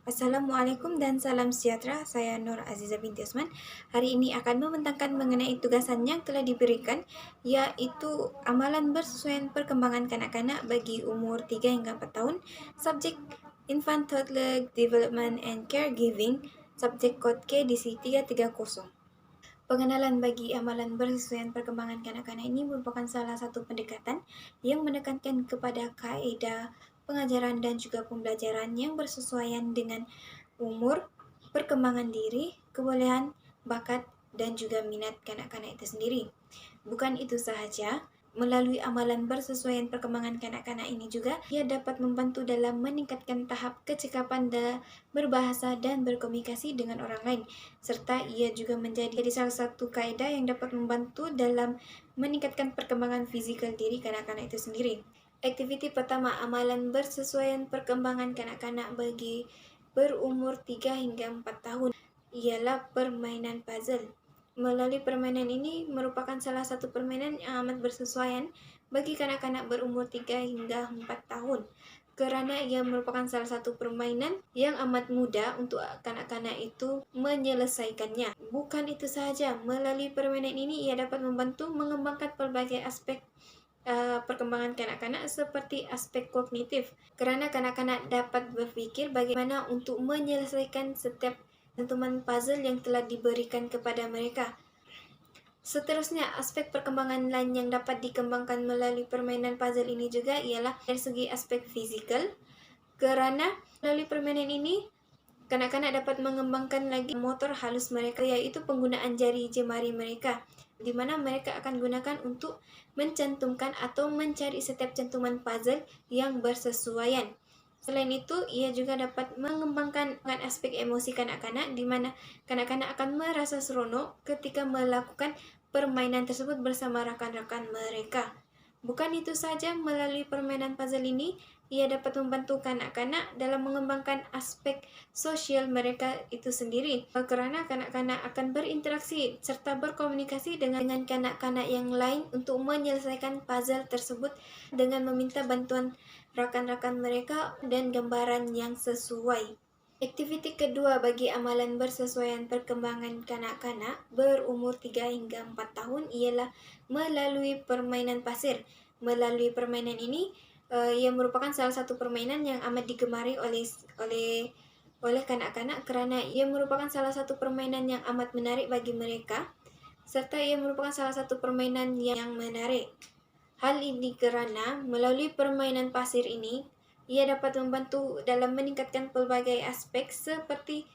Assalamualaikum dan salam sejahtera. Saya Nur Aziza binti Usman. Hari ini akan membentangkan mengenai tugasan yang telah diberikan, yaitu amalan bersesuaian perkembangan kanak-kanak bagi umur 3 hingga 4 tahun, subjek Infant Toddler Development and Caregiving, subjek kod KDC 330. Pengenalan bagi amalan bersesuaian perkembangan kanak-kanak ini merupakan salah satu pendekatan yang menekankan kepada kaedah pengajaran dan juga pembelajaran yang bersesuaian dengan umur, perkembangan diri, kebolehan, bakat, dan juga minat kanak-kanak itu sendiri. Bukan itu sahaja, melalui amalan bersesuaian perkembangan kanak-kanak ini juga, ia dapat membantu dalam meningkatkan tahap kecakapan berbahasa dan berkomunikasi dengan orang lain, serta ia juga menjadi salah satu kaedah yang dapat membantu dalam meningkatkan perkembangan fizikal diri kanak-kanak itu sendiri. Aktiviti pertama, amalan bersesuaian perkembangan kanak-kanak bagi berumur 3 hingga 4 tahun ialah permainan puzzle. Melalui permainan ini merupakan salah satu permainan yang amat bersesuaian bagi kanak-kanak berumur 3 hingga 4 tahun. Kerana ia merupakan salah satu permainan yang amat mudah untuk kanak-kanak itu menyelesaikannya. Bukan itu sahaja, melalui permainan ini ia dapat membantu mengembangkan pelbagai aspek perkembangan kanak-kanak seperti aspek kognitif, kerana kanak-kanak dapat berfikir bagaimana untuk menyelesaikan setiap cantuman puzzle yang telah diberikan kepada mereka. Seterusnya, aspek perkembangan lain yang dapat dikembangkan melalui permainan puzzle ini juga ialah dari segi aspek fizikal, kerana melalui permainan ini kanak-kanak dapat mengembangkan lagi motor halus mereka, yaitu penggunaan jari jemari mereka, di mana mereka akan gunakan untuk mencantumkan atau mencari setiap cantuman puzzle yang bersesuaian. Selain itu, ia juga dapat mengembangkan aspek emosi kanak-kanak, di mana kanak-kanak akan merasa seronok ketika melakukan permainan tersebut bersama rakan-rakan mereka. Bukan itu saja, melalui permainan puzzle ini, ia dapat membantu kanak-kanak dalam mengembangkan aspek sosial mereka itu sendiri, kerana kanak-kanak akan berinteraksi serta berkomunikasi dengan kanak-kanak yang lain untuk menyelesaikan puzzle tersebut dengan meminta bantuan rakan-rakan mereka dan gambaran yang sesuai. Aktiviti kedua bagi amalan bersesuaian perkembangan kanak-kanak berumur 3 hingga 4 tahun ialah melalui permainan pasir. Melalui permainan ini, ia merupakan salah satu permainan yang amat digemari oleh kanak-kanak, kerana ia merupakan salah satu permainan yang amat menarik bagi mereka, serta ia merupakan salah satu permainan yang menarik. Hal ini kerana melalui permainan pasir ini, ia dapat membantu dalam meningkatkan pelbagai aspek seperti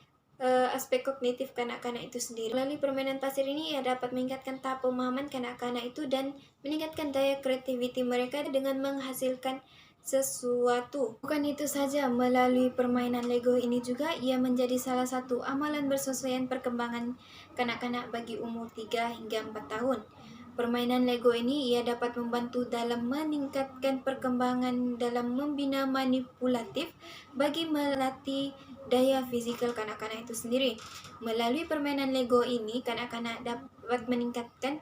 aspek kognitif kanak-kanak itu sendiri. Melalui permainan pasir ini, ia dapat meningkatkan tahap pemahaman kanak-kanak itu dan meningkatkan daya kreativiti mereka dengan menghasilkan sesuatu. Bukan itu saja, melalui permainan Lego ini juga ia menjadi salah satu amalan bersesuaian perkembangan kanak-kanak bagi umur 3 hingga 4 tahun. Permainan Lego ini ia dapat membantu dalam meningkatkan perkembangan dalam membina manipulatif bagi melatih daya fizikal kanak-kanak itu sendiri. Melalui permainan Lego ini, kanak-kanak dapat meningkatkan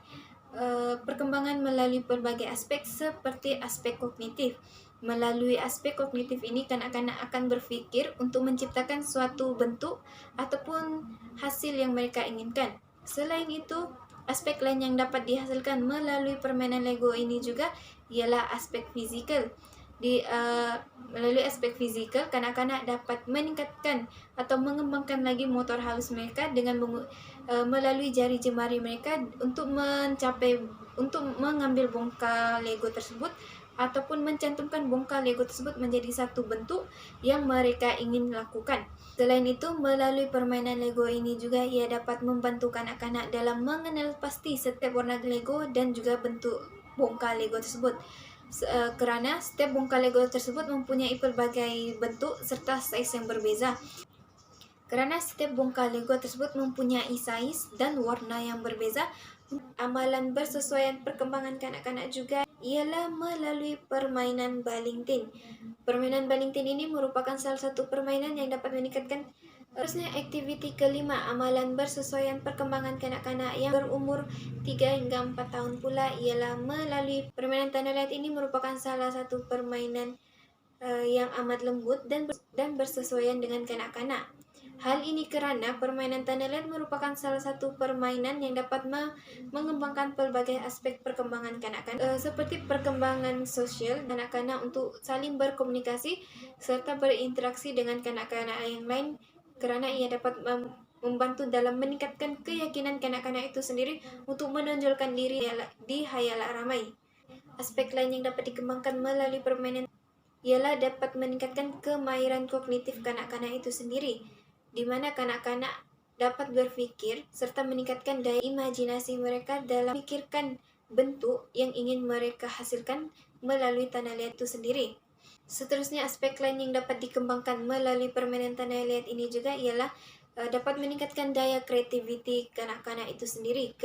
perkembangan melalui berbagai aspek seperti aspek kognitif. Melalui aspek kognitif ini, kanak-kanak akan berfikir untuk menciptakan suatu bentuk ataupun hasil yang mereka inginkan. Selain itu, aspek lain yang dapat dihasilkan melalui permainan Lego ini juga ialah aspek fizikal. Melalui aspek fizikal, kanak-kanak dapat meningkatkan atau mengembangkan lagi motor halus mereka dengan melalui jari jemari mereka untuk mengambil bongkar Lego tersebut ataupun mencantumkan bongkar Lego tersebut menjadi satu bentuk yang mereka ingin lakukan. Selain itu, melalui permainan Lego ini juga ia dapat membantu kanak-kanak dalam mengenal pasti setiap warna Lego dan juga bentuk bongkar Lego tersebut. Kerana setiap bongkar Lego tersebut mempunyai pelbagai bentuk serta saiz yang berbeza. Kerana setiap bongkar Lego tersebut mempunyai saiz dan warna yang berbeza, amalan bersesuaian perkembangan kanak-kanak juga ialah melalui permainan baling tin. Permainan baling tin ini merupakan salah satu permainan yang dapat meningkatkan. Terusnya, aktiviti kelima, amalan bersesuaian perkembangan kanak-kanak yang berumur 3 hingga 4 tahun pula ialah melalui permainan tanah liat. Ini merupakan salah satu permainan yang amat lembut dan bersesuaian dengan kanak-kanak. Hal ini karena permainan tanah liat merupakan salah satu permainan yang dapat mengembangkan pelbagai aspek perkembangan kanak-kanak, seperti perkembangan sosial kanak-kanak untuk saling berkomunikasi serta berinteraksi dengan kanak-kanak yang lain, karena ia dapat membantu dalam meningkatkan keyakinan kanak-kanak itu sendiri untuk menonjolkan diri di khayal ramai. Aspek lain yang dapat dikembangkan melalui permainan ialah dapat meningkatkan kemahiran kognitif kanak-kanak itu sendiri, di mana kanak-kanak dapat berpikir serta meningkatkan daya imajinasi mereka dalam memikirkan bentuk yang ingin mereka hasilkan melalui tanah liat itu sendiri. Seterusnya, aspek lain yang dapat dikembangkan melalui permainan tanah liat ini juga ialah dapat meningkatkan daya kreativiti kanak-kanak itu sendiri.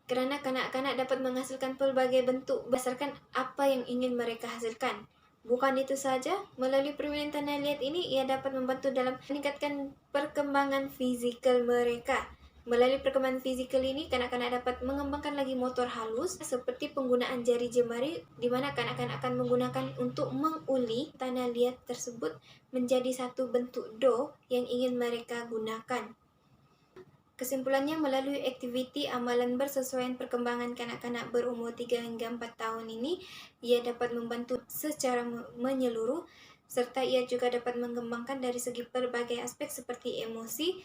Karena kanak-kanak dapat menghasilkan pelbagai bentuk berdasarkan apa yang ingin mereka hasilkan. Bukan itu saja, melalui permainan tanah liat ini ia dapat membantu dalam meningkatkan perkembangan fizikal mereka. Melalui perkembangan fizikal ini, kanak-kanak dapat mengembangkan lagi motor halus seperti penggunaan jari jemari, di mana kanak-kanak akan menggunakan untuk menguli tanah liat tersebut menjadi satu bentuk do yang ingin mereka gunakan. Kesimpulannya, melalui aktiviti amalan bersesuaian perkembangan kanak-kanak berumur 3 hingga 4 tahun ini, ia dapat membantu secara menyeluruh, serta ia juga dapat mengembangkan dari segi berbagai aspek seperti emosi,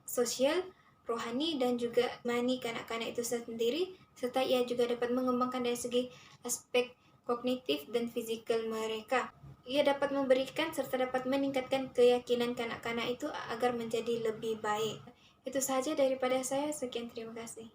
sosial, rohani, dan juga mani kanak-kanak itu sendiri, serta ia juga dapat mengembangkan dari segi aspek kognitif dan fisikal mereka. Ia dapat memberikan serta dapat meningkatkan keyakinan kanak-kanak itu agar menjadi lebih baik. Itu saja daripada saya. Sekian, terima kasih.